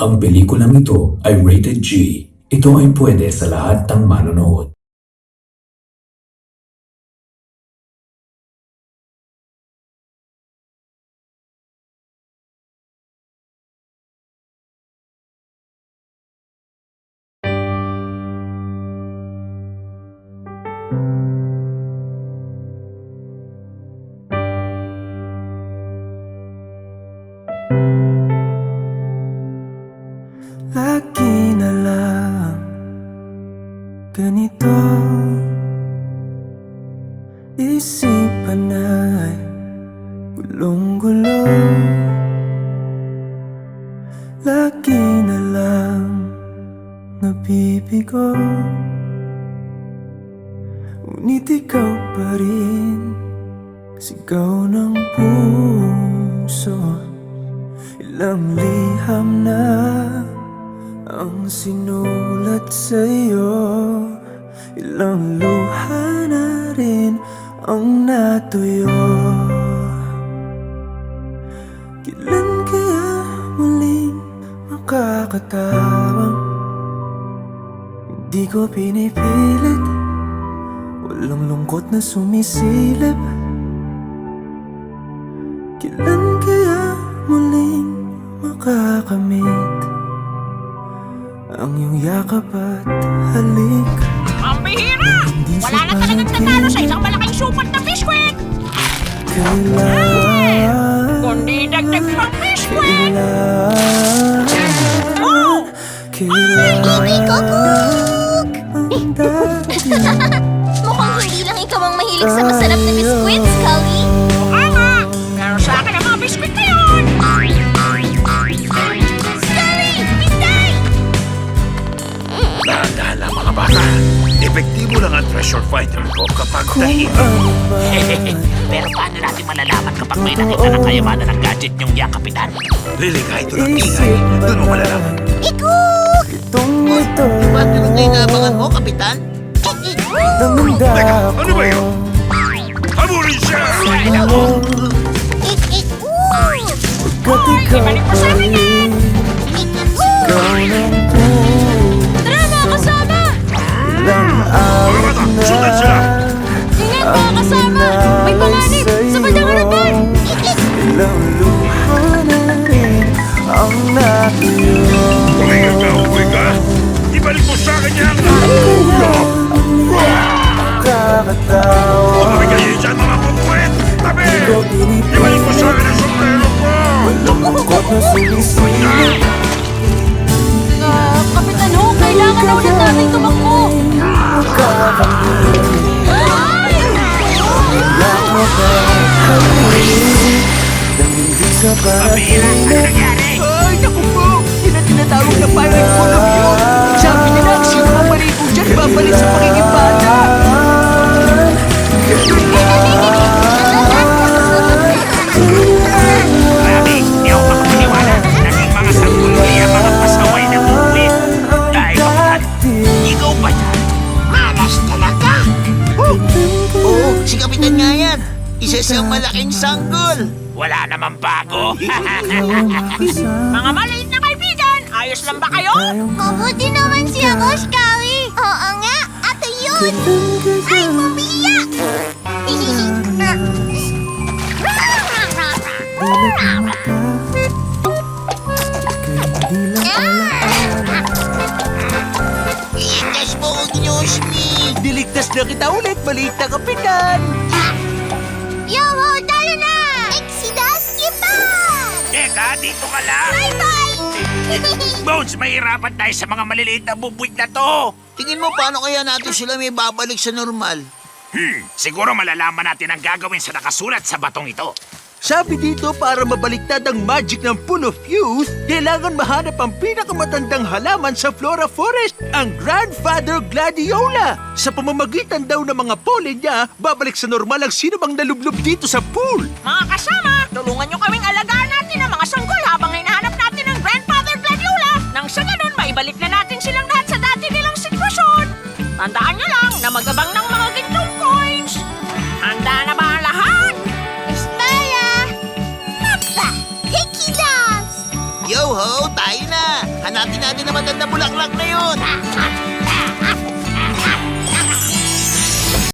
Ang pelikulang ito ay rated G. Ito ay pwede sa lahat ng manonood. Lagi na lang ganito, isipan ay gulong-gulo. Lagi na lang nabibigo, ngunit ikaw pa rin sigaw ng puso. Ilang liham na ang sinulat sa'yo, ilang luha na rin ang natuyo. Kailan kaya muling makakatawang hindi ko pinipilit, walang lungkot na sumisilip. Kailan kaya muling makakamit ang iyong yakap at halik? Ang bihira! Wala na talagang tatalo sa isang malaking supot na biskwit! Kailan, Kundi dagdag pang biskwit! kailan, Oh! kailan ang dati? Mukhang hindi lang ikaw ang mahilig sa masarap na biskwits, Scully. Mukha nga! Pero sa akin ang mga biskwit na yun! Scully! Pintay! Dahan-dahan lang mga bata. Epektibo lang ang treasure finder ko kapag Kung tahimik. ano man Pero paano natin malalaman kapag may nakita ng kayamanan ng gadget niyong Kapitan? Lilikha ito ng ingay. Doon mo malalaman. itong ito, Ba't ganun kayo naabangan mo, Kapitan? Teka, ano ba yun? Habulin siya! Pagkat ikaw Ibalik mo sa akin yan! ikaw ng puso. Tara, mga kasama! Ilang Mga awit bata, na sundan siya! Tingnan, mga kasama! May panganib sa bandang harapan! ilang luha na rin ang natuyo. Tumigil ka, umuwi ka! Ibalik mo sa akin yan! Kakatawa Huwag kayo dyan mga kukuwet! Tabi! Ibalik mo sa akin ang sombrero ko! lungkot na sumisilip. Kapitan Ho, kailangan na ulit natin tumakbo! Makakamit Ay! lang makahalik nang hindi sa panaginip. Ay, naku po! Yun ang tinatawag na pirate full of you! Sabi nila, ang sino ang maripo dyan, babalik sa pagiging bata! Grabe, di ako makapaniwala. Naging mga sangguni ang mga pasaway na buwit. Dahil Kapitan, ikaw ba yan? Malas talaga! Oo, si Kapitan nga yan! Isa siyang malaking sanggol! Wala namang bago. Mga maliit na kaibigan, ayos lang ba kayo? Mabuti naman siya, Boss Scully! Oo nga, ato yun! Ay, umiyak! Iitas mo kong Yoshmi! Diligtas na kita ulit, maliit na Kapitan! Yo, ho, tayo na! Exodus pa! Teka, dito ka lang. Bye-bye! Bones, mahirapan tayo sa mga maliliit na bubuwit na to. Tingin mo paano kaya natin sila may babalik sa normal? Siguro malalaman natin ang gagawin sa nakasulat sa batong ito. Sabi dito, para mabaliktad ang magic ng Pool of Youth, kailangan mahanap ang pinakamatandang halaman sa Flora Forest, ang Grandfather Gladiola. Sa pamamagitan daw ng mga pollen niya, babalik sa normal ang sino bang nalublob dito sa pool. Mga kasama, tulungan nyo kaming alagaan natin ang mga sanggol habang hinahanap natin ang Grandfather Gladiola. Nang sa ganun, maibalik na natin silang lahat sa dati nilang sitwasyon. Tandaan nyo lang na magabang ng mga gintong coins. Handa na ba ang lahat? Estaya! Papa! Hikidas! Yo ho, tayo na! Hanapin natin ang magandang bulaklak na yun!